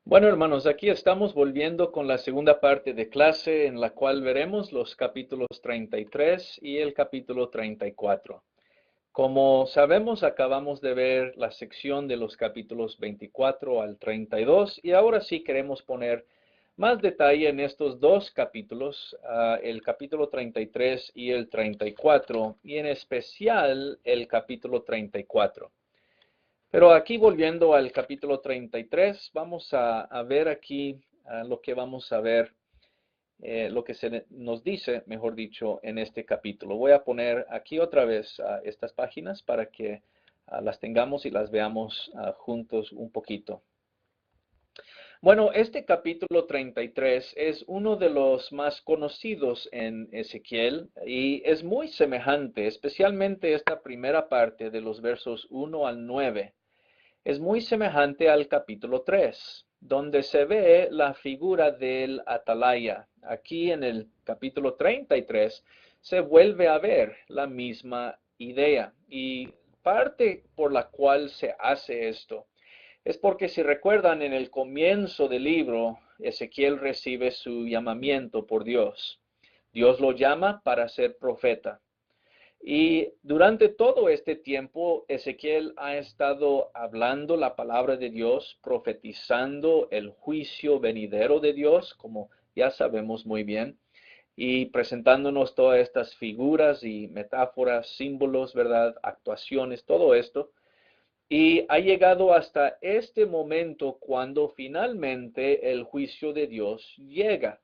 Bueno, hermanos, aquí estamos volviendo con la segunda parte de clase en la cual veremos los capítulos 33 y el capítulo 34. Como sabemos, acabamos de ver la sección de los capítulos 24 al 32 y ahora sí queremos poner más detalle en estos dos capítulos, el capítulo 33 y el 34, y en especial el capítulo 34. Pero aquí volviendo al capítulo 33, vamos a ver aquí lo que vamos a ver, lo que nos dice, mejor dicho, en este capítulo. Voy a poner aquí otra vez estas páginas para que las tengamos y las veamos juntos un poquito. Bueno, este capítulo 33 es uno de los más conocidos en Ezequiel y es muy semejante, especialmente esta primera parte de los versos 1 al 9. Es muy semejante al capítulo 3, donde se ve la figura del atalaya. Aquí en el capítulo 33 se vuelve a ver la misma idea. Y parte por la cual se hace esto es porque si recuerdan en el comienzo del libro, Ezequiel recibe su llamamiento por Dios. Dios lo llama para ser profeta. Y durante todo este tiempo, Ezequiel ha estado hablando la palabra de Dios, profetizando el juicio venidero de Dios, como ya sabemos muy bien, y presentándonos todas estas figuras y metáforas, símbolos, ¿verdad? Actuaciones, todo esto. Y ha llegado hasta este momento cuando finalmente el juicio de Dios llega.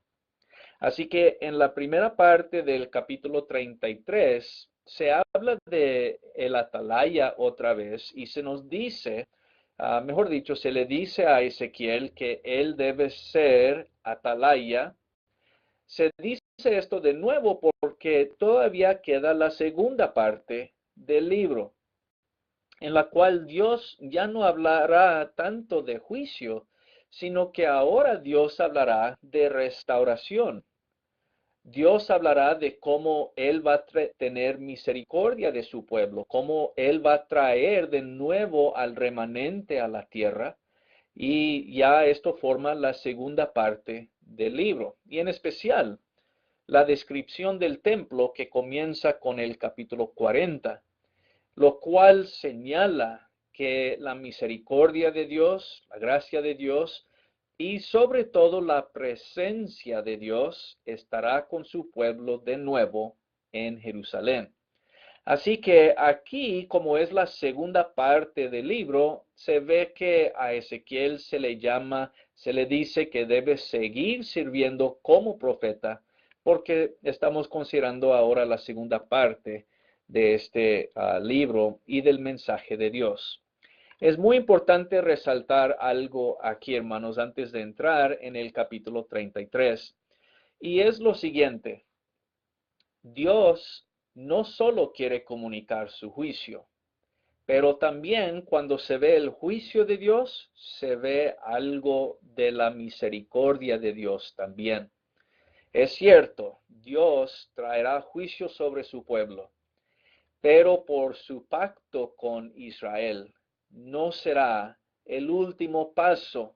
Así que en la primera parte del capítulo 33 se habla de el atalaya otra vez y se nos dice, mejor dicho, se le dice a Ezequiel que él debe ser atalaya. Se dice esto de nuevo porque todavía queda la segunda parte del libro, en la cual Dios ya no hablará tanto de juicio, sino que ahora Dios hablará de restauración. Dios hablará de cómo Él va a tener misericordia de su pueblo, cómo Él va a traer de nuevo al remanente a la tierra. Y ya esto forma la segunda parte del libro. Y en especial, la descripción del templo que comienza con el capítulo 40, lo cual señala que la misericordia de Dios, la gracia de Dios y sobre todo la presencia de Dios estará con su pueblo de nuevo en Jerusalén. Así que aquí, como es la segunda parte del libro, se ve que a Ezequiel se le llama, se le dice que debe seguir sirviendo como profeta, porque estamos considerando ahora la segunda parte de este libro y del mensaje de Dios. Es muy importante resaltar algo aquí, hermanos, antes de entrar en el capítulo 33, y es lo siguiente. Dios no solo quiere comunicar su juicio, pero también cuando se ve el juicio de Dios, se ve algo de la misericordia de Dios también. Es cierto, Dios traerá juicio sobre su pueblo, pero por su pacto con Israel no será el último paso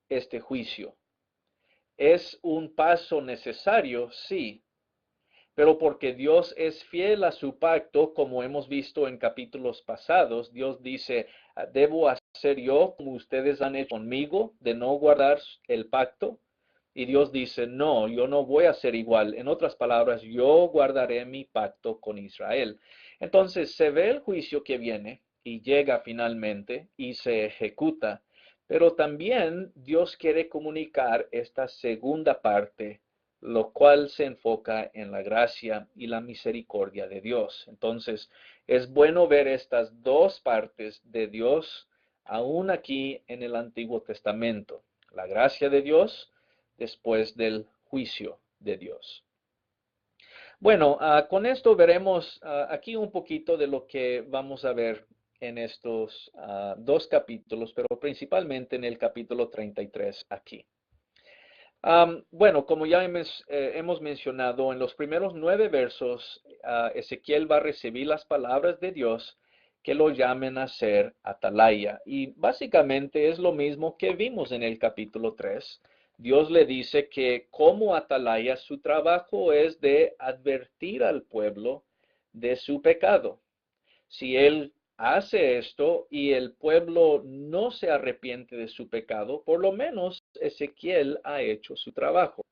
este juicio. Es un paso necesario, sí, pero porque Dios es fiel a su pacto, como hemos visto en capítulos pasados, Dios dice, ¿debo hacer yo como ustedes han hecho conmigo de no guardar el pacto? Y Dios dice, no, yo no voy a ser igual. En otras palabras, yo guardaré mi pacto con Israel. Entonces se ve el juicio que viene y llega finalmente y se ejecuta. Pero también Dios quiere comunicar esta segunda parte, lo cual se enfoca en la gracia y la misericordia de Dios. Entonces, es bueno ver estas dos partes de Dios aún aquí en el Antiguo Testamento. La gracia de Dios después del juicio de Dios. Bueno, con esto veremos aquí un poquito de lo que vamos a ver en estos dos capítulos, pero principalmente en el capítulo 33 aquí. Bueno, como ya hemos mencionado, en los primeros 9 versos, Ezequiel va a recibir las palabras de Dios que lo llamen a ser atalaya. Y básicamente es lo mismo que vimos en el capítulo 3. Dios le dice que como atalaya su trabajo es de advertir al pueblo de su pecado. Si él hace esto y el pueblo no se arrepiente de su pecado, por lo menos Ezequiel ha hecho su trabajo.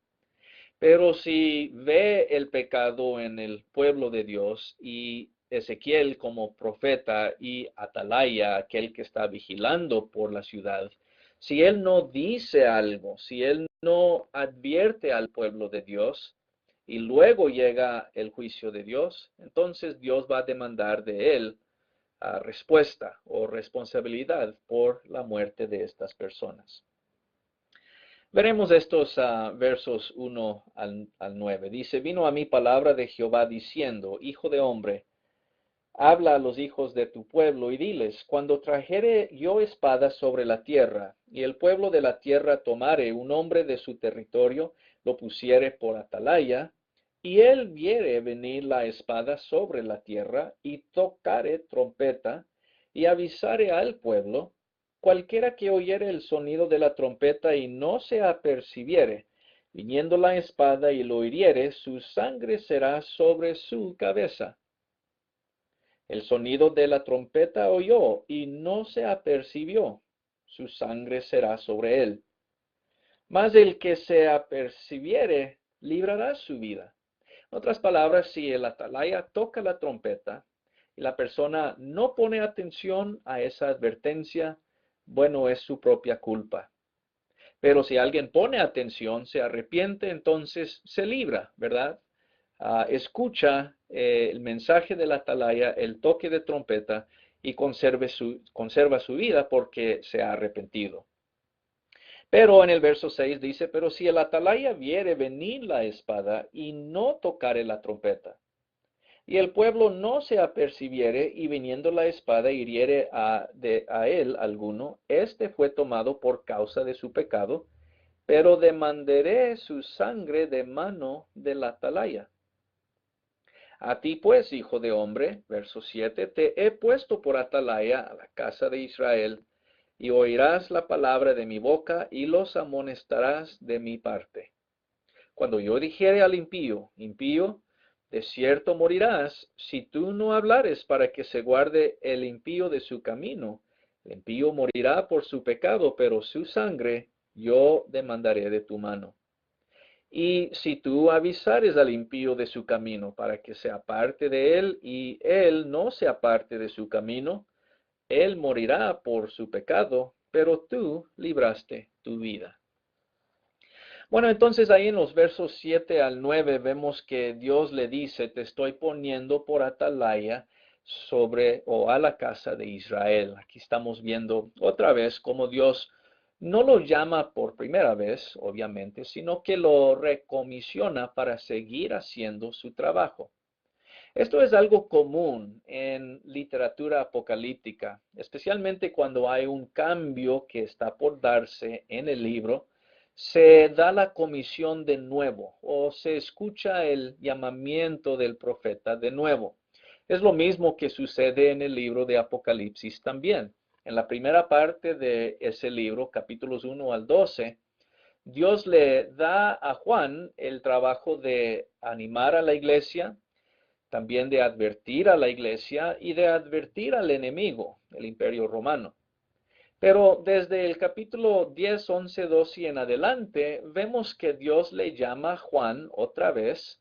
Pero si ve el pecado en el pueblo de Dios y Ezequiel como profeta y atalaya, aquel que está vigilando por la ciudad, si él no dice algo, si él no advierte al pueblo de Dios y luego llega el juicio de Dios, entonces Dios va a demandar de él respuesta o responsabilidad por la muerte de estas personas. Veremos estos versos 1 al 9. Dice, vino a mí palabra de Jehová diciendo, hijo de hombre, habla a los hijos de tu pueblo y diles, cuando trajere yo espada sobre la tierra, y el pueblo de la tierra tomare un hombre de su territorio, lo pusiere por atalaya, y él viere venir la espada sobre la tierra, y tocare trompeta, y avisare al pueblo, cualquiera que oyere el sonido de la trompeta y no se apercibiere, viniendo la espada y lo hiriere, su sangre será sobre su cabeza. El sonido de la trompeta oyó y no se apercibió, su sangre será sobre él. Mas el que se apercibiere librará su vida. En otras palabras, si el atalaya toca la trompeta y la persona no pone atención a esa advertencia, bueno, es su propia culpa. Pero si alguien pone atención, se arrepiente, entonces se libra, ¿verdad? Escucha el mensaje de la atalaya, el toque de trompeta y conserva su vida porque se ha arrepentido. Pero en el verso 6 dice, pero si el atalaya viere venir la espada y no tocare la trompeta, y el pueblo no se apercibiere y viniendo la espada hiriere a él alguno, este fue tomado por causa de su pecado, pero demandaré su sangre de mano del atalaya. A ti pues, hijo de hombre, verso 7, te he puesto por atalaya a la casa de Israel, y oirás la palabra de mi boca, y los amonestarás de mi parte. Cuando yo dijere al impío, impío, de cierto morirás, si tú no hablares para que se guarde el impío de su camino. El impío morirá por su pecado, pero su sangre yo demandaré de tu mano. Y si tú avisares al impío de su camino para que se aparte de él y él no se aparte de su camino, él morirá por su pecado, pero tú libraste tu vida. Bueno, entonces ahí en los versos 7 al 9 vemos que Dios le dice, te estoy poniendo por atalaya sobre o a la casa de Israel. Aquí estamos viendo otra vez cómo Dios no lo llama por primera vez, obviamente, sino que lo recomisiona para seguir haciendo su trabajo. Esto es algo común en literatura apocalíptica, especialmente cuando hay un cambio que está por darse en el libro, se da la comisión de nuevo o se escucha el llamamiento del profeta de nuevo. Es lo mismo que sucede en el libro de Apocalipsis también. En la primera parte de ese libro, capítulos 1 al 12, Dios le da a Juan el trabajo de animar a la iglesia, también de advertir a la iglesia y de advertir al enemigo, el imperio romano. Pero desde el capítulo 10, 11, 12 y en adelante, vemos que Dios le llama a Juan otra vez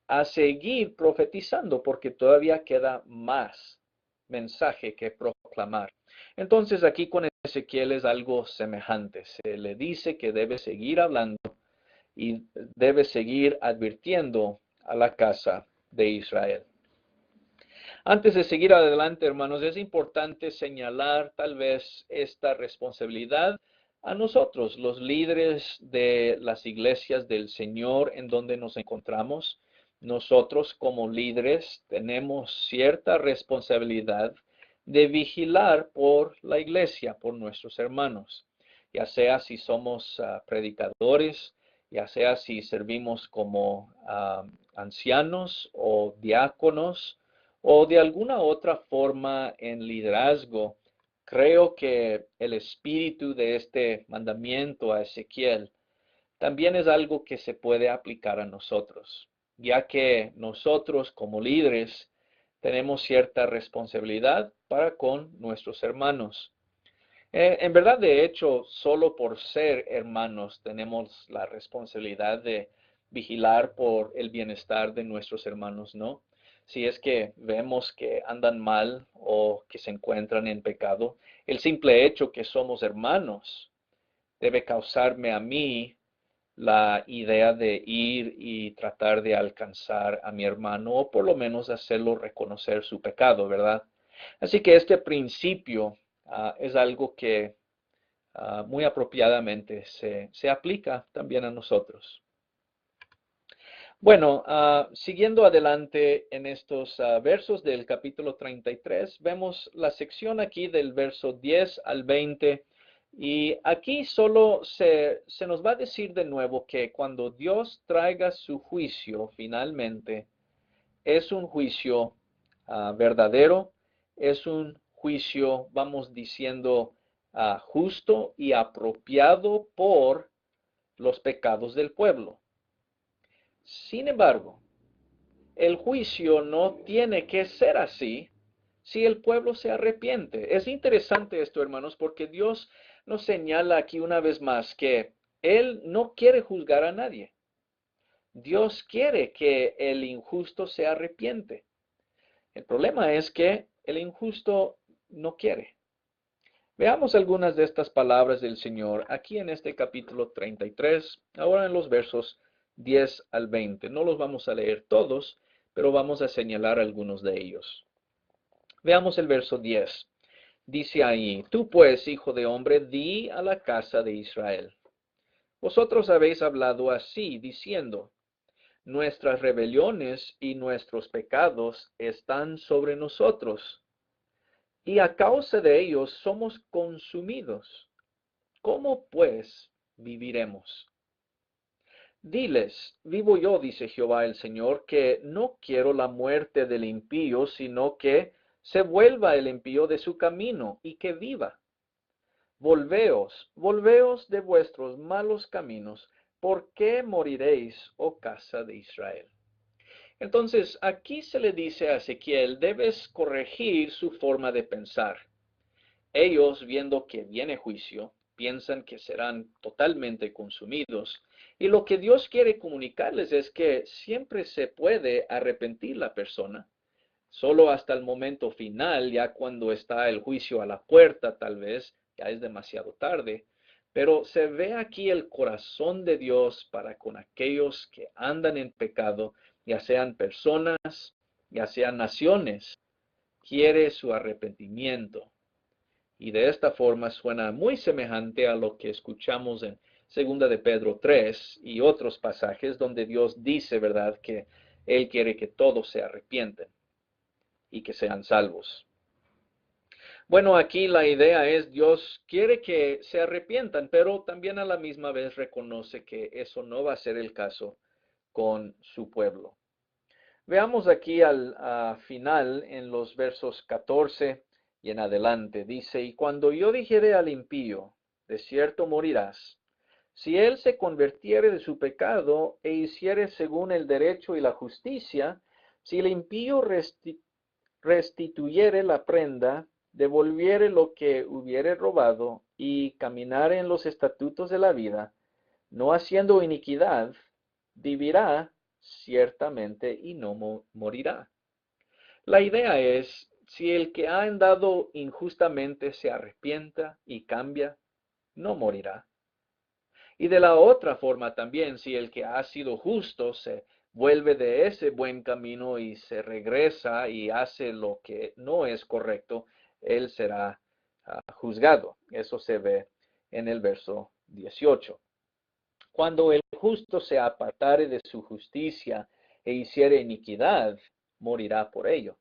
a seguir profetizando porque todavía queda más mensaje que proclamar. Entonces aquí con Ezequiel es algo semejante. Se le dice que debe seguir hablando y debe seguir advirtiendo a la casa de Israel. Antes de seguir adelante, hermanos, es importante señalar tal vez esta responsabilidad a nosotros, los líderes de las iglesias del Señor en donde nos encontramos. Nosotros como líderes tenemos cierta responsabilidad de vigilar por la iglesia, por nuestros hermanos, ya sea si somos predicadores, ya sea si servimos como ancianos o diáconos, o de alguna otra forma en liderazgo, creo que el espíritu de este mandamiento a Ezequiel también es algo que se puede aplicar a nosotros, ya que nosotros como líderes tenemos cierta responsabilidad para con nuestros hermanos. En verdad, de hecho, solo por ser hermanos tenemos la responsabilidad de vigilar por el bienestar de nuestros hermanos, ¿no? Si es que vemos que andan mal o que se encuentran en pecado, el simple hecho que somos hermanos debe causarme a mí la idea de ir y tratar de alcanzar a mi hermano o por lo menos hacerlo reconocer su pecado, ¿verdad? Así que este principio es algo que muy apropiadamente se aplica también a nosotros. Bueno, siguiendo adelante en estos versos del capítulo 33, vemos la sección aquí del verso 10 al 20 y aquí solo se nos va a decir de nuevo que cuando Dios traiga su juicio finalmente, es un juicio verdadero, es un juicio, vamos diciendo, justo y apropiado por los pecados del pueblo. Sin embargo, el juicio no tiene que ser así si el pueblo se arrepiente. Es interesante esto, hermanos, porque Dios nos señala aquí una vez más que Él no quiere juzgar a nadie. Dios quiere que el injusto se arrepiente. El problema es que el injusto no quiere. Veamos algunas de estas palabras del Señor aquí en este capítulo 33, ahora en los versos 10 al 20. No los vamos a leer todos, pero vamos a señalar algunos de ellos. Veamos el verso 10. Dice ahí, tú pues, hijo de hombre, di a la casa de Israel. Vosotros habéis hablado así, diciendo, nuestras rebeliones y nuestros pecados están sobre nosotros, y a causa de ellos somos consumidos. ¿Cómo pues viviremos? Diles, vivo yo, dice Jehová el Señor, que no quiero la muerte del impío, sino que se vuelva el impío de su camino y que viva. Volveos, volveos de vuestros malos caminos, ¿por qué moriréis, oh casa de Israel? Entonces, aquí se le dice a Ezequiel, debes corregir su forma de pensar. Ellos, viendo que viene juicio, piensan que serán totalmente consumidos. Y lo que Dios quiere comunicarles es que siempre se puede arrepentir la persona. Solo hasta el momento final, ya cuando está el juicio a la puerta, tal vez, ya es demasiado tarde. Pero se ve aquí el corazón de Dios para con aquellos que andan en pecado, ya sean personas, ya sean naciones. Quiere su arrepentimiento. Y de esta forma suena muy semejante a lo que escuchamos en Segunda de Pedro 3 y otros pasajes donde Dios dice, ¿verdad?, que Él quiere que todos se arrepienten y que sean salvos. Bueno, aquí la idea es Dios quiere que se arrepientan, pero también a la misma vez reconoce que eso no va a ser el caso con su pueblo. Veamos aquí al final en los versos 14 y en adelante. Dice, y cuando yo dijere al impío, de cierto morirás, si él se convirtiere de su pecado e hiciere según el derecho y la justicia, si el impío restituyere la prenda, devolviere lo que hubiere robado y caminare en los estatutos de la vida, no haciendo iniquidad, vivirá ciertamente y no morirá. La idea es, si el que ha andado injustamente se arrepienta y cambia, no morirá. Y de la otra forma también, si el que ha sido justo se vuelve de ese buen camino y se regresa y hace lo que no es correcto, él será juzgado. Eso se ve en el verso 18. Cuando el justo se apartare de su justicia e hiciere iniquidad, morirá por ello.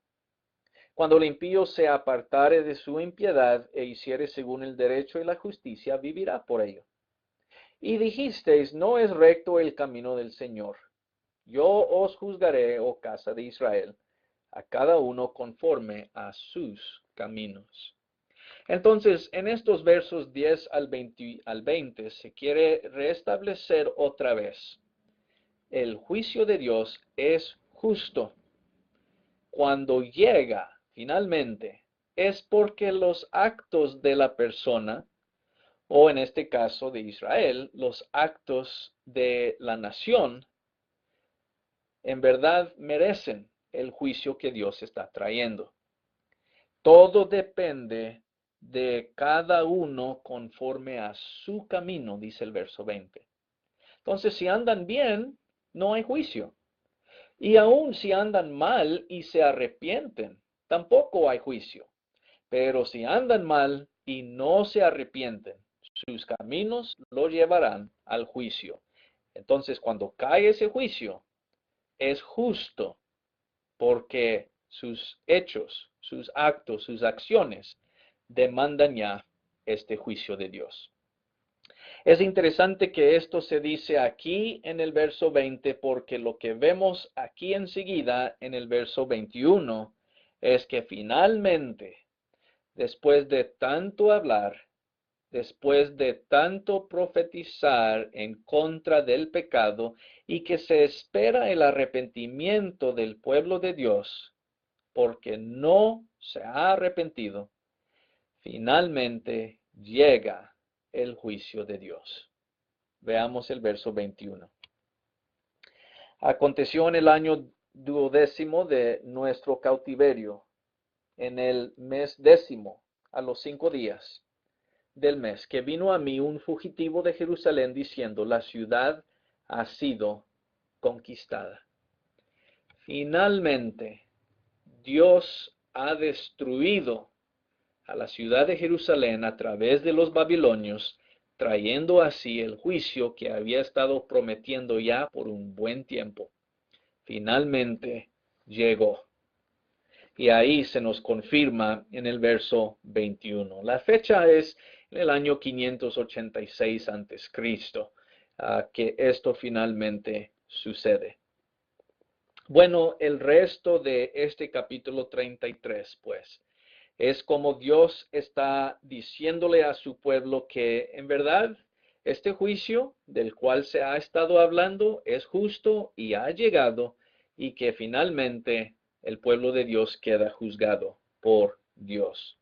Cuando el impío se apartare de su impiedad e hiciere según el derecho y la justicia, vivirá por ello. Y dijisteis, no es recto el camino del Señor. Yo os juzgaré, oh casa de Israel. a cada uno conforme a sus caminos. Entonces, en estos versos 10 al 20 se quiere restablecer otra vez. El juicio de Dios es justo. Cuando llega finalmente, es porque los actos de la persona, o en este caso de Israel, los actos de la nación, en verdad merecen el juicio que Dios está trayendo. Todo depende de cada uno conforme a su camino, dice el verso 20. Entonces, si andan bien, no hay juicio. Y aun si andan mal y se arrepienten, tampoco hay juicio. Pero si andan mal y no se arrepienten, sus caminos lo llevarán al juicio. Entonces, cuando cae ese juicio, es justo porque sus hechos, sus actos, sus acciones demandan ya este juicio de Dios. Es interesante que esto se dice aquí en el verso 20 porque lo que vemos aquí enseguida en el verso 21 es que finalmente, después de tanto hablar, después de tanto profetizar en contra del pecado y que se espera el arrepentimiento del pueblo de Dios, porque no se ha arrepentido, finalmente llega el juicio de Dios. Veamos el verso 21. Aconteció en el año 12º de nuestro cautiverio, en el mes 10º, a los 5 días del mes, que vino a mí un fugitivo de Jerusalén diciendo, la ciudad ha sido conquistada. Finalmente, Dios ha destruido a la ciudad de Jerusalén a través de los babilonios, trayendo así el juicio que había estado prometiendo ya por un buen tiempo. Finalmente llegó. Y ahí se nos confirma en el verso 21. La fecha es en el año 586 a.C., que esto finalmente sucede. Bueno, el resto de este capítulo 33, pues, es como Dios está diciéndole a su pueblo que en verdad este juicio del cual se ha estado hablando es justo y ha llegado y que finalmente el pueblo de Dios queda juzgado por Dios.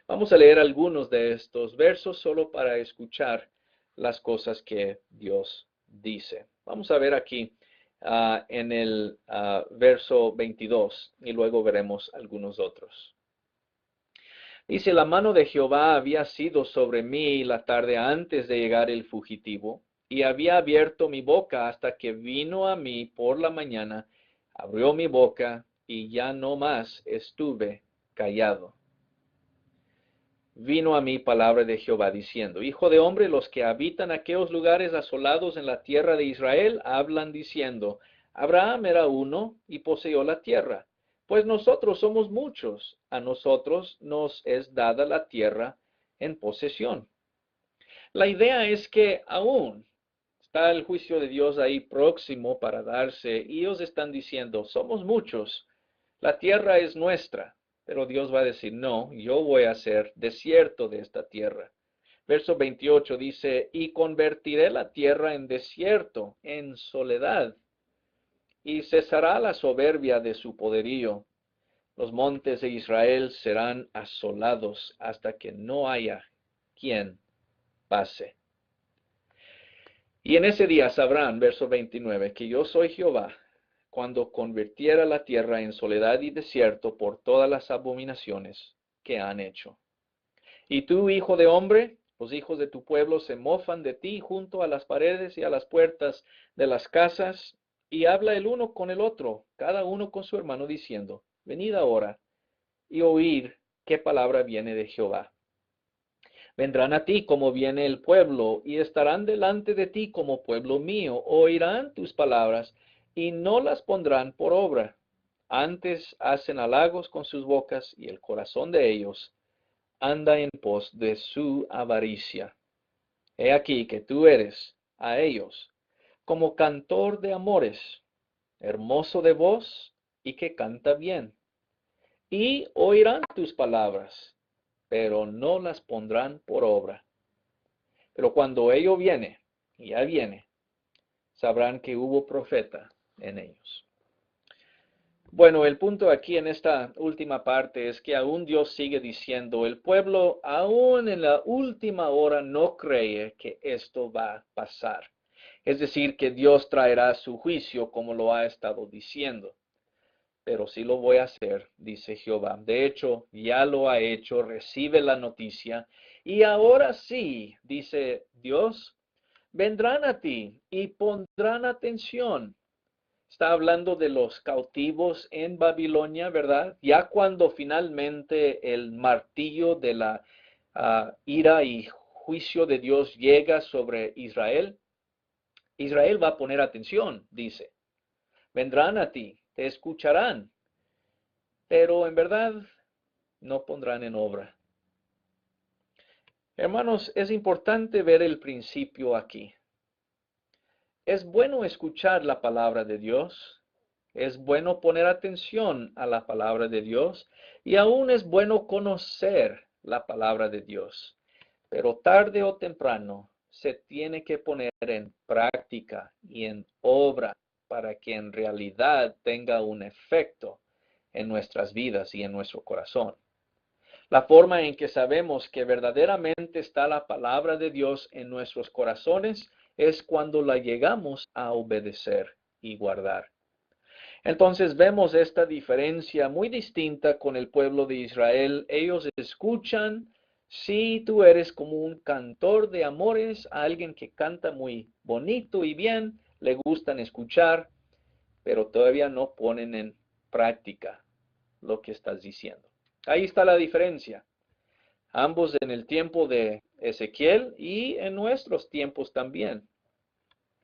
Vamos a leer algunos de estos versos solo para escuchar las cosas que Dios dice. Vamos a ver aquí en el verso 22 y luego veremos algunos otros. Dice, la mano de Jehová había sido sobre mí la tarde antes de llegar el fugitivo, y había abierto mi boca hasta que vino a mí por la mañana, abrió mi boca, y ya no más estuve callado. Vino a mí palabra de Jehová diciendo, Hijo de hombre, los que habitan aquellos lugares asolados en la tierra de Israel, hablan diciendo, Abraham era uno y poseyó la tierra. Pues nosotros somos muchos, a nosotros nos es dada la tierra en posesión. La idea es que aún está el juicio de Dios ahí próximo para darse, y ellos están diciendo, somos muchos, la tierra es nuestra, pero Dios va a decir, no, yo voy a hacer desierto de esta tierra. Verso 28 dice, y convertiré la tierra en desierto, en soledad, y cesará la soberbia de su poderío. Los montes de Israel serán asolados hasta que no haya quien pase. Y en ese día sabrán, verso 29, que yo soy Jehová, cuando convirtiera la tierra en soledad y desierto por todas las abominaciones que han hecho. Y tú, hijo de hombre, los hijos de tu pueblo se mofan de ti junto a las paredes y a las puertas de las casas, y habla el uno con el otro, cada uno con su hermano, diciendo, venid ahora y oír qué palabra viene de Jehová. Vendrán a ti como viene el pueblo, y estarán delante de ti como pueblo mío, oirán tus palabras, y no las pondrán por obra. Antes hacen halagos con sus bocas, y el corazón de ellos anda en pos de su avaricia. He aquí que tú eres a ellos como cantor de amores, hermoso de voz y que canta bien. Y oirán tus palabras, pero no las pondrán por obra. Pero cuando ello viene, y ya viene, sabrán que hubo profeta en ellos. Bueno, el punto aquí en esta última parte es que aún Dios sigue diciendo, el pueblo aún en la última hora no cree que esto va a pasar. Es decir, que Dios traerá su juicio como lo ha estado diciendo. Pero sí lo voy a hacer, dice Jehová. De hecho, ya lo ha hecho, recibe la noticia. Y ahora sí, dice Dios, vendrán a ti y pondrán atención. Está hablando de los cautivos en Babilonia, ¿verdad? Ya cuando finalmente el martillo de la ira y juicio de Dios llega sobre Israel, Israel va a poner atención, dice. Vendrán a ti, te escucharán, pero en verdad no pondrán en obra. Hermanos, es importante ver el principio aquí. Es bueno escuchar la palabra de Dios, es bueno poner atención a la palabra de Dios y aún es bueno conocer la palabra de Dios. Pero tarde o temprano se tiene que poner en práctica y en obra para que en realidad tenga un efecto en nuestras vidas y en nuestro corazón. La forma en que sabemos que verdaderamente está la palabra de Dios en nuestros corazones es cuando la llegamos a obedecer y guardar. Entonces vemos esta diferencia muy distinta con el pueblo de Israel. Ellos escuchan, si tú eres como un cantor de amores, alguien que canta muy bonito y bien, le gustan escuchar, pero todavía no ponen en práctica lo que estás diciendo. Ahí está la diferencia. Ambos en el tiempo de Ezequiel y en nuestros tiempos también.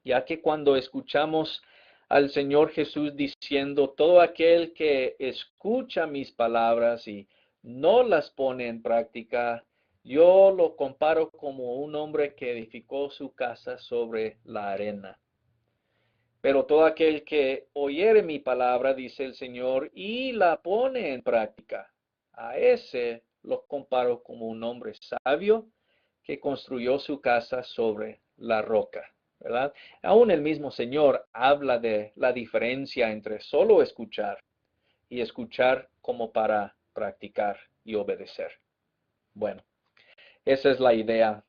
Ya que cuando escuchamos al Señor Jesús diciendo, todo aquel que escucha mis palabras y no las pone en práctica, yo lo comparo como un hombre que edificó su casa sobre la arena. Pero todo aquel que oyere mi palabra, dice el Señor, y la pone en práctica, a ese lo comparo como un hombre sabio que construyó su casa sobre la roca, ¿verdad? Aún el mismo Señor habla de la diferencia entre solo escuchar y escuchar como para practicar y obedecer. Bueno, esa es la idea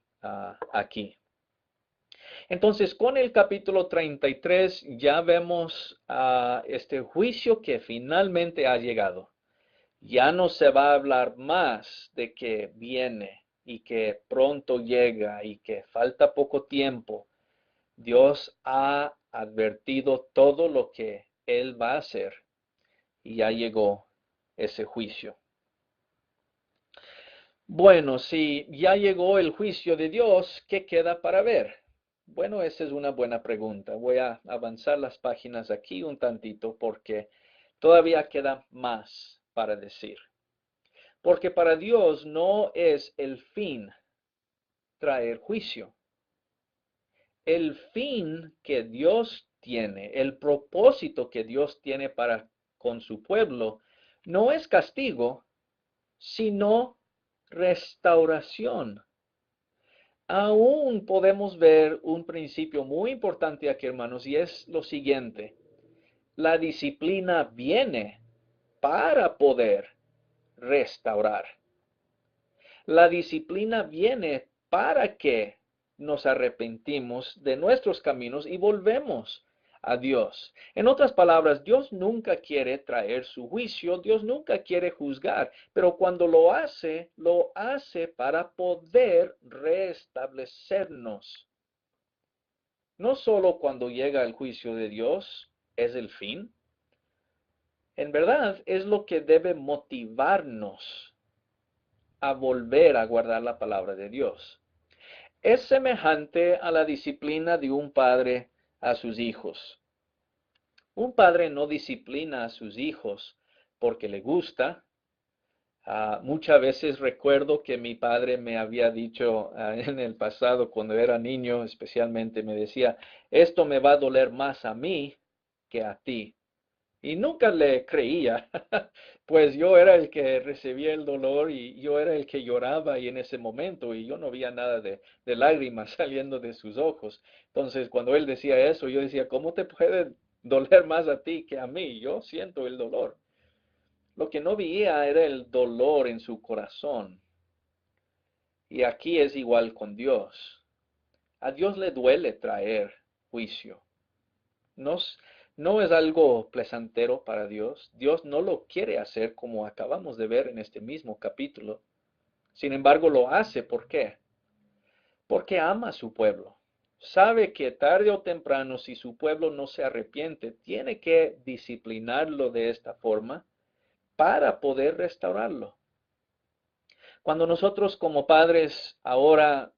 aquí. Entonces, con el capítulo 33 ya vemos este juicio que finalmente ha llegado. Ya no se va a hablar más de que viene y que pronto llega y que falta poco tiempo. Dios ha advertido todo lo que Él va a hacer y ya llegó ese juicio. Bueno, si ya llegó el juicio de Dios, ¿qué queda para ver? Bueno, esa es una buena pregunta. Voy a avanzar las páginas aquí un tantito porque todavía queda más para decir. Porque para Dios no es el fin traer juicio. El fin que Dios tiene, el propósito que Dios tiene para con su pueblo, no es castigo, sino restauración. Aún podemos ver un principio muy importante aquí, hermanos, y es lo siguiente. La disciplina viene para poder restaurar. La disciplina viene para que nos arrepentimos de nuestros caminos y volvemos a Dios. En otras palabras, Dios nunca quiere traer su juicio, Dios nunca quiere juzgar, pero cuando lo hace para poder restablecernos. No solo cuando llega el juicio de Dios es el fin, en verdad es lo que debe motivarnos a volver a guardar la palabra de Dios. Es semejante a la disciplina de un padre a sus hijos. Un padre no disciplina a sus hijos porque le gusta. Muchas veces recuerdo que mi padre me había dicho en el pasado, cuando era niño especialmente, me decía, esto me va a doler más a mí que a ti. Y nunca le creía, pues yo era el que recibía el dolor y yo era el que lloraba y en ese momento y yo no veía nada de lágrimas saliendo de sus ojos. Entonces, cuando él decía eso, yo decía, ¿cómo te puede doler más a ti que a mí? Yo siento el dolor. Lo que no veía era el dolor en su corazón. Y aquí es igual con Dios. A Dios le duele traer juicio. No, no es algo placentero para Dios. Dios no lo quiere hacer como acabamos de ver en este mismo capítulo. Sin embargo, lo hace. ¿Por qué? Porque ama a su pueblo. Sabe que tarde o temprano, si su pueblo no se arrepiente, tiene que disciplinarlo de esta forma para poder restaurarlo. Cuando nosotros como padres ahora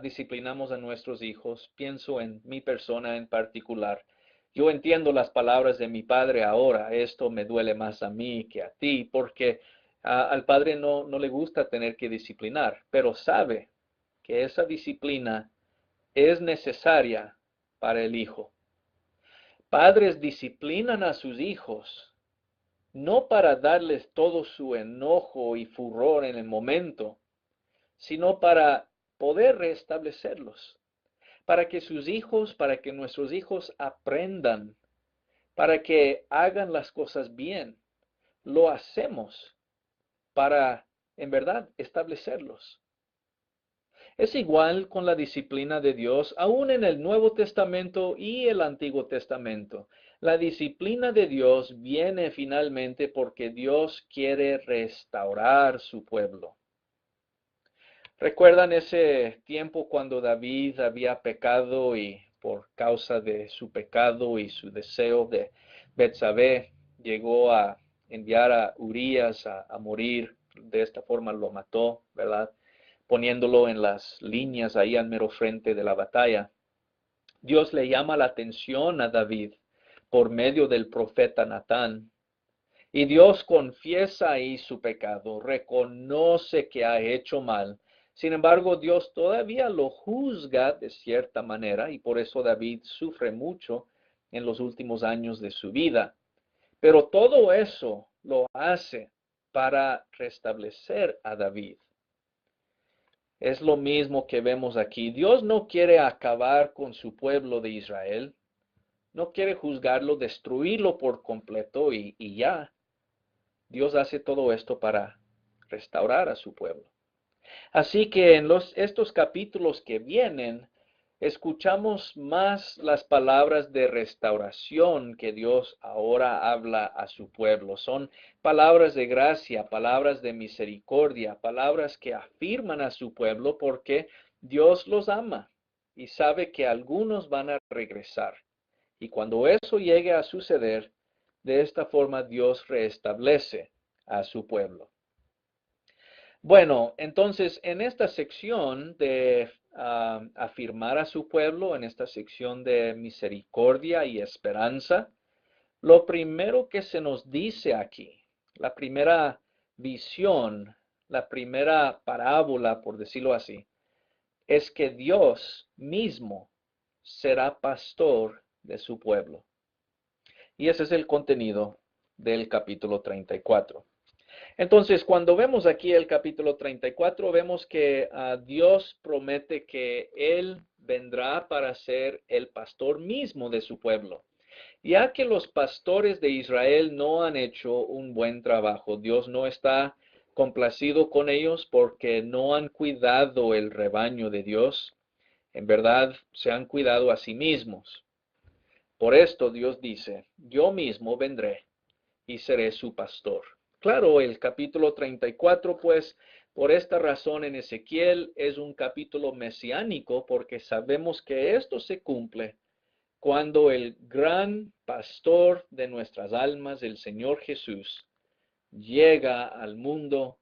disciplinamos a nuestros hijos, pienso en mi persona en particular. Yo entiendo las palabras de mi padre ahora, esto me duele más a mí que a ti, porque al padre no le gusta tener que disciplinar, pero sabe que esa disciplina es necesaria para el hijo. Padres disciplinan a sus hijos no para darles todo su enojo y furor en el momento, sino para poder restablecerlos, para que sus hijos, para que nuestros hijos aprendan, para que hagan las cosas bien. Lo hacemos para, en verdad, establecerlos. Es igual con la disciplina de Dios, aún en el Nuevo Testamento y el Antiguo Testamento. La disciplina de Dios viene finalmente porque Dios quiere restaurar su pueblo. ¿Recuerdan ese tiempo cuando David había pecado y por causa de su pecado y su deseo de Betsabé llegó a enviar a Urías a morir? De esta forma lo mató, ¿verdad? Poniéndolo en las líneas ahí al mero frente de la batalla. Dios le llama la atención a David por medio del profeta Natán. Y Dios confiesa ahí su pecado, reconoce que ha hecho mal. Sin embargo, Dios todavía lo juzga de cierta manera y por eso David sufre mucho en los últimos años de su vida. Pero todo eso lo hace para restablecer a David. Es lo mismo que vemos aquí. Dios no quiere acabar con su pueblo de Israel. No quiere juzgarlo, destruirlo por completo y ya. Dios hace todo esto para restaurar a su pueblo. Así que en estos capítulos que vienen, escuchamos más las palabras de restauración que Dios ahora habla a su pueblo. Son palabras de gracia, palabras de misericordia, palabras que afirman a su pueblo porque Dios los ama y sabe que algunos van a regresar. Y cuando eso llegue a suceder, de esta forma Dios restablece a su pueblo. Bueno, entonces en esta sección de afirmar a su pueblo, en esta sección de misericordia y esperanza, lo primero que se nos dice aquí, la primera visión, la primera parábola, por decirlo así, es que Dios mismo será pastor de su pueblo. Y ese es el contenido del capítulo 34. Entonces, cuando vemos aquí el capítulo 34, vemos que Dios promete que Él vendrá para ser el pastor mismo de su pueblo. Ya que los pastores de Israel no han hecho un buen trabajo, Dios no está complacido con ellos porque no han cuidado el rebaño de Dios. En verdad, se han cuidado a sí mismos. Por esto Dios dice, yo mismo vendré y seré su pastor. Claro, el capítulo 34, pues, por esta razón en Ezequiel es un capítulo mesiánico, porque sabemos que esto se cumple cuando el gran pastor de nuestras almas, el Señor Jesús, llega al mundo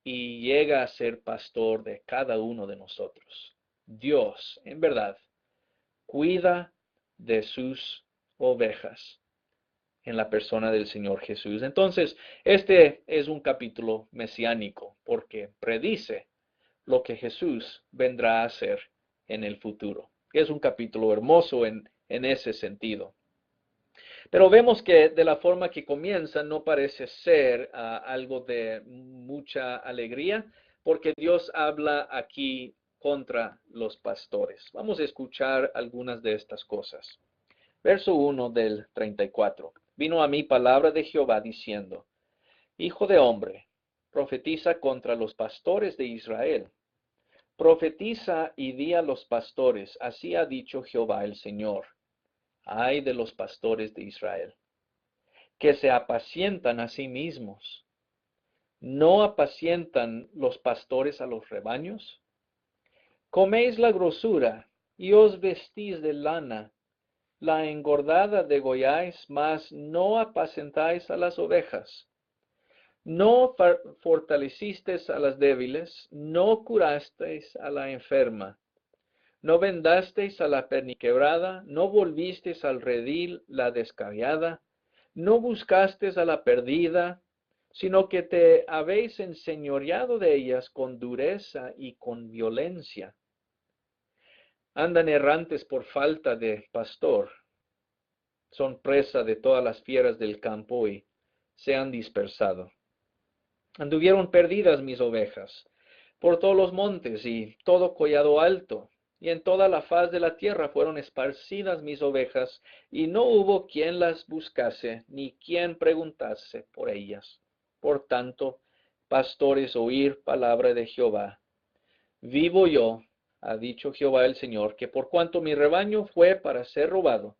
y llega a ser pastor de cada uno de nosotros. Dios, en verdad, cuida de sus ovejas en la persona del Señor Jesús. Entonces, este es un capítulo mesiánico porque predice lo que Jesús vendrá a hacer en el futuro. Es un capítulo hermoso en ese sentido. Pero vemos que de la forma que comienza no parece ser algo de mucha alegría, porque Dios habla aquí contra los pastores. Vamos a escuchar algunas de estas cosas. Verso 1 del 34. Vino a mí palabra de Jehová diciendo, Hijo de hombre, profetiza contra los pastores de Israel. Profetiza y di a los pastores, así ha dicho Jehová el Señor. Ay de los pastores de Israel, que se apacientan a sí mismos. ¿No apacientan los pastores a los rebaños? Coméis la grosura y os vestís de lana, la engordada degolláis, mas no apacentáis a las ovejas. No fortalecisteis a las débiles, no curasteis a la enferma, no vendasteis a la perniquebrada, no volvisteis al redil la descarriada, no buscasteis a la perdida, sino que te habéis enseñoreado de ellas con dureza y con violencia. Andan errantes por falta de pastor, son presa de todas las fieras del campo y se han dispersado. Anduvieron perdidas mis ovejas por todos los montes y todo collado alto, y en toda la faz de la tierra fueron esparcidas mis ovejas, y no hubo quien las buscase, ni quien preguntase por ellas. Por tanto, pastores, oír palabra de Jehová. Vivo yo, ha dicho Jehová el Señor, que por cuanto mi rebaño fue para ser robado,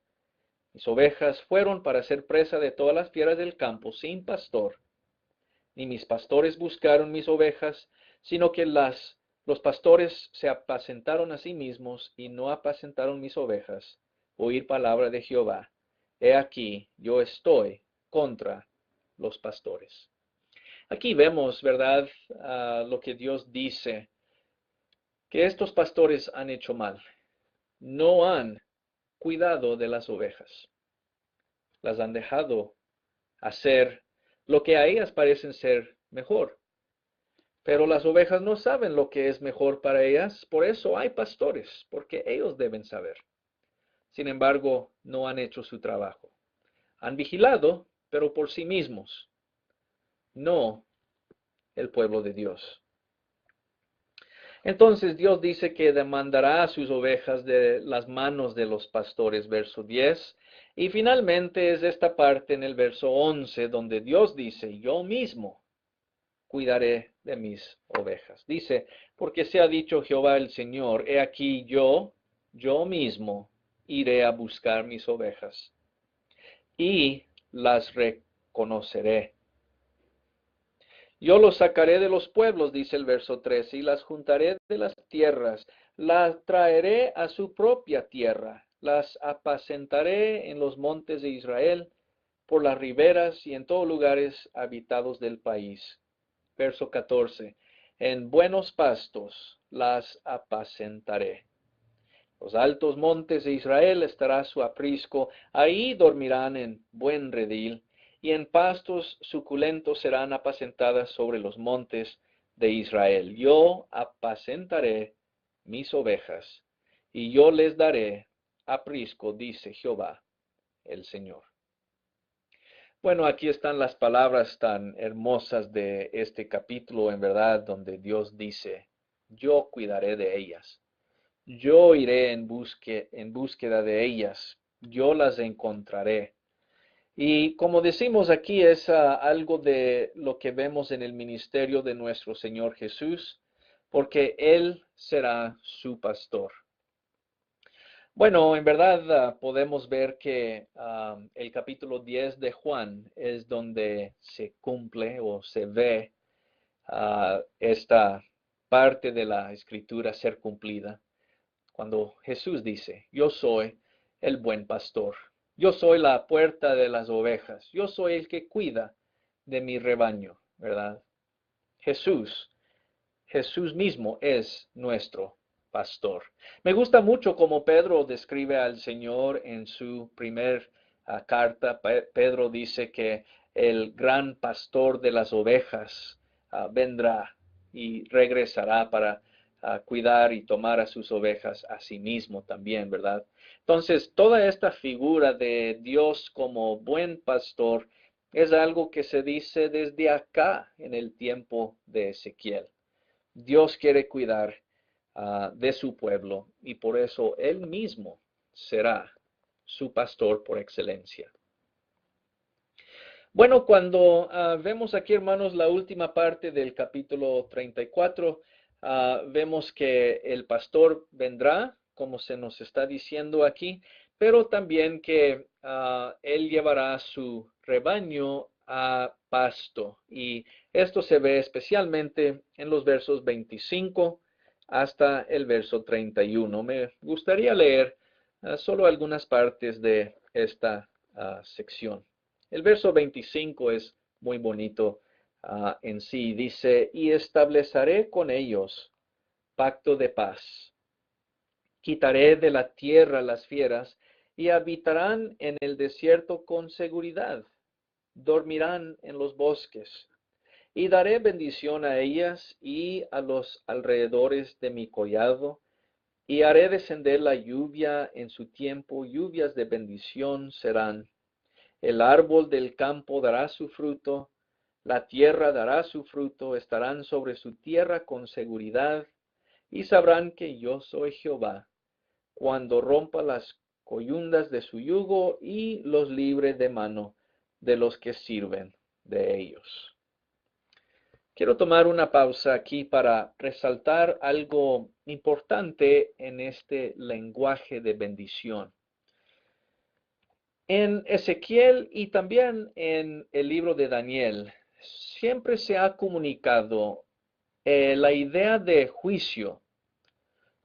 mis ovejas fueron para ser presa de todas las fieras del campo, sin pastor, ni mis pastores buscaron mis ovejas, sino que los pastores se apacentaron a sí mismos y no apacentaron mis ovejas. Oír palabra de Jehová. He aquí, yo estoy contra los pastores. Aquí vemos, ¿verdad?, lo que Dios dice, que estos pastores han hecho mal. No han cuidado de las ovejas. Las han dejado hacer lo que a ellas parecen ser mejor. Pero las ovejas no saben lo que es mejor para ellas, por eso hay pastores, porque ellos deben saber. Sin embargo, no han hecho su trabajo. Han vigilado, pero por sí mismos, no el pueblo de Dios. Entonces Dios dice que demandará a sus ovejas de las manos de los pastores, verso 10. Y finalmente es esta parte en el verso 11 donde Dios dice, yo mismo cuidaré de mis ovejas. Dice, porque se ha dicho Jehová el Señor, he aquí yo mismo iré a buscar mis ovejas y las reconoceré. Yo los sacaré de los pueblos, dice el verso 13, y las juntaré de las tierras, las traeré a su propia tierra, las apacentaré en los montes de Israel, por las riberas y en todos lugares habitados del país. Verso 14. En buenos pastos las apacentaré. Los altos montes de Israel estará su aprisco, ahí dormirán en buen redil, y en pastos suculentos serán apacentadas sobre los montes de Israel. Yo apacentaré mis ovejas, y yo les daré aprisco, dice Jehová el Señor. Bueno, aquí están las palabras tan hermosas de este capítulo, en verdad, donde Dios dice, yo cuidaré de ellas. Yo iré en búsqueda de ellas. Yo las encontraré. Y como decimos aquí, es algo de lo que vemos en el ministerio de nuestro Señor Jesús, porque Él será su pastor. Bueno, en verdad podemos ver que el capítulo 10 de Juan es donde se cumple o se ve esta parte de la escritura ser cumplida. Cuando Jesús dice, yo soy el buen pastor, yo soy la puerta de las ovejas, yo soy el que cuida de mi rebaño, ¿verdad? Jesús mismo es nuestro pastor. Me gusta mucho cómo Pedro describe al Señor en su primer carta. Pedro dice que el gran pastor de las ovejas vendrá y regresará para cuidar y tomar a sus ovejas a sí mismo también, ¿verdad? Entonces, toda esta figura de Dios como buen pastor es algo que se dice desde acá en el tiempo de Ezequiel. Dios quiere cuidar de su pueblo y por eso Él mismo será su pastor por excelencia. Bueno, cuando vemos aquí, hermanos, la última parte del capítulo 34, vemos que el pastor vendrá, como se nos está diciendo aquí, pero también que él llevará su rebaño a pasto. Y esto se ve especialmente en los versos 25 hasta el verso 31. Me gustaría leer solo algunas partes de esta sección. El verso 25 es muy bonito en sí. Dice, y estableceré con ellos pacto de paz. Quitaré de la tierra las fieras y habitarán en el desierto con seguridad. Dormirán en los bosques. Y daré bendición a ellas y a los alrededores de mi collado. Y haré descender la lluvia en su tiempo. Lluvias de bendición serán. El árbol del campo dará su fruto, la tierra dará su fruto, estarán sobre su tierra con seguridad, y sabrán que yo soy Jehová, cuando rompa las coyundas de su yugo y los libre de mano de los que sirven de ellos. Quiero tomar una pausa aquí para resaltar algo importante en este lenguaje de bendición. En Ezequiel y también en el libro de Daniel, siempre se ha comunicado la idea de juicio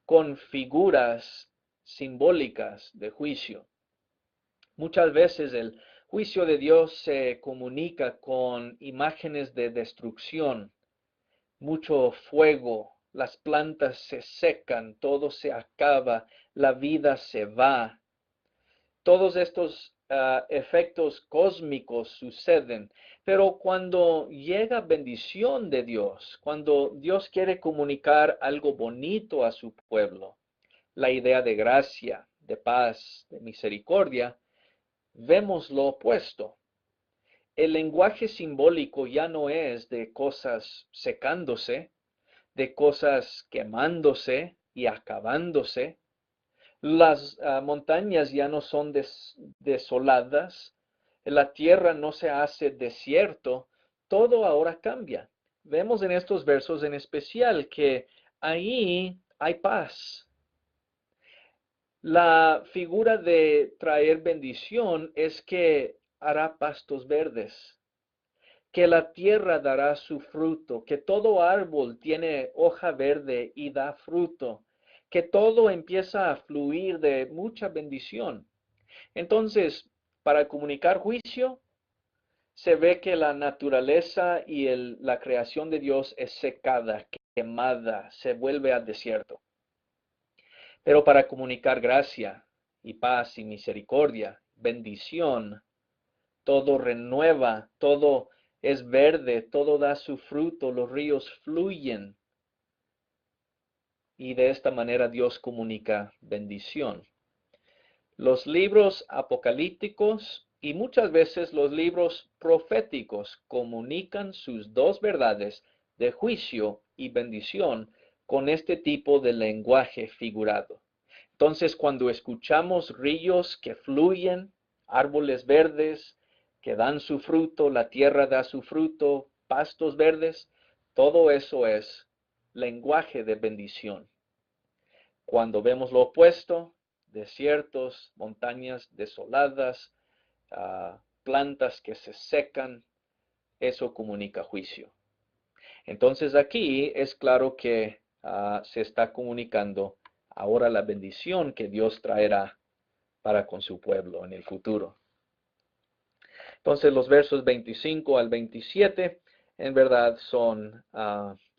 con figuras simbólicas de juicio. Muchas veces el juicio de Dios se comunica con imágenes de destrucción, mucho fuego, las plantas se secan, todo se acaba, la vida se va. Todos estos efectos cósmicos suceden, pero cuando llega bendición de Dios, cuando Dios quiere comunicar algo bonito a su pueblo, la idea de gracia, de paz, de misericordia, vemos lo opuesto. El lenguaje simbólico ya no es de cosas secándose, de cosas quemándose y acabándose. Las montañas ya no son desoladas, la tierra no se hace desierto, todo ahora cambia. Vemos en estos versos en especial que ahí hay paz. La figura de traer bendición es que hará pastos verdes, que la tierra dará su fruto, que todo árbol tiene hoja verde y da fruto, que todo empieza a fluir de mucha bendición. Entonces, para comunicar juicio, se ve que la naturaleza y la creación de Dios es secada, quemada, se vuelve al desierto. Pero para comunicar gracia y paz y misericordia, bendición, todo renueva, todo es verde, todo da su fruto, los ríos fluyen. Y de esta manera Dios comunica bendición. Los libros apocalípticos y muchas veces los libros proféticos comunican sus dos verdades de juicio y bendición con este tipo de lenguaje figurado. Entonces, cuando escuchamos ríos que fluyen, árboles verdes que dan su fruto, la tierra da su fruto, pastos verdes, todo eso es lenguaje de bendición. Cuando vemos lo opuesto, desiertos, montañas desoladas, plantas que se secan, eso comunica juicio. Entonces aquí es claro que se está comunicando ahora la bendición que Dios traerá para con su pueblo en el futuro. Entonces los versos 25 al 27 en verdad son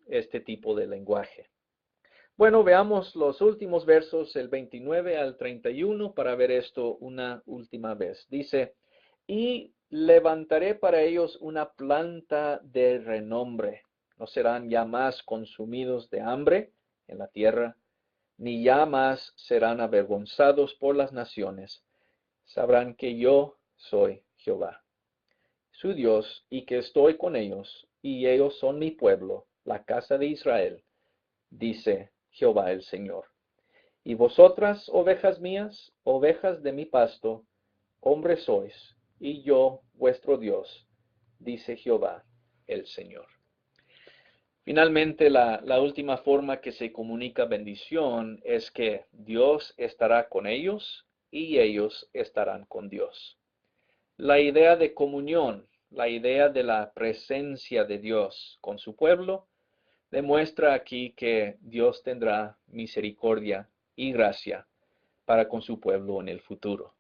este tipo de lenguaje. Bueno, veamos los últimos versos, el 29 al 31, para ver esto una última vez. Dice, y levantaré para ellos una planta de renombre. No serán ya más consumidos de hambre, en la tierra, ni ya más serán avergonzados por las naciones. Sabrán que yo soy Jehová, su Dios, y que estoy con ellos, y ellos son mi pueblo, la casa de Israel, dice Jehová el Señor. Y vosotras, ovejas mías, ovejas de mi pasto, hombres sois, y yo vuestro Dios, dice Jehová el Señor. Finalmente, la última forma que se comunica bendición es que Dios estará con ellos y ellos estarán con Dios. La idea de comunión, la idea de la presencia de Dios con su pueblo, demuestra aquí que Dios tendrá misericordia y gracia para con su pueblo en el futuro.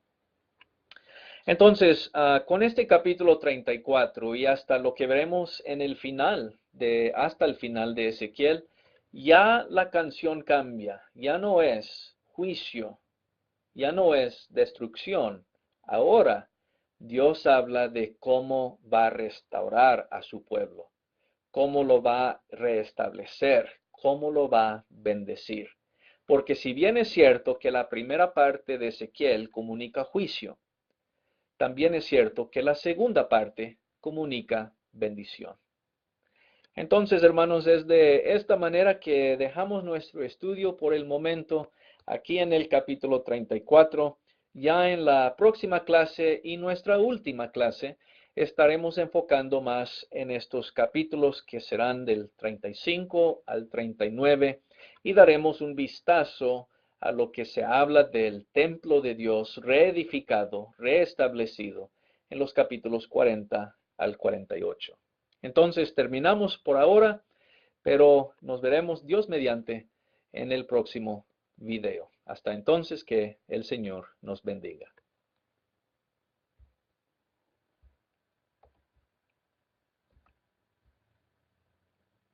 Entonces, con este capítulo 34 y hasta lo que veremos en el final, hasta el final de Ezequiel, ya la canción cambia, ya no es juicio, ya no es destrucción. Ahora Dios habla de cómo va a restaurar a su pueblo, cómo lo va a restablecer, cómo lo va a bendecir. Porque si bien es cierto que la primera parte de Ezequiel comunica juicio, también es cierto que la segunda parte comunica bendición. Entonces, hermanos, es de esta manera que dejamos nuestro estudio por el momento aquí en el capítulo 34. Ya en la próxima clase y nuestra última clase estaremos enfocando más en estos capítulos que serán del 35 al 39 y daremos un vistazo a lo que se habla del templo de Dios reedificado, reestablecido en los capítulos 40 al 48. Entonces terminamos por ahora, pero nos veremos Dios mediante en el próximo video. Hasta entonces, que el Señor nos bendiga.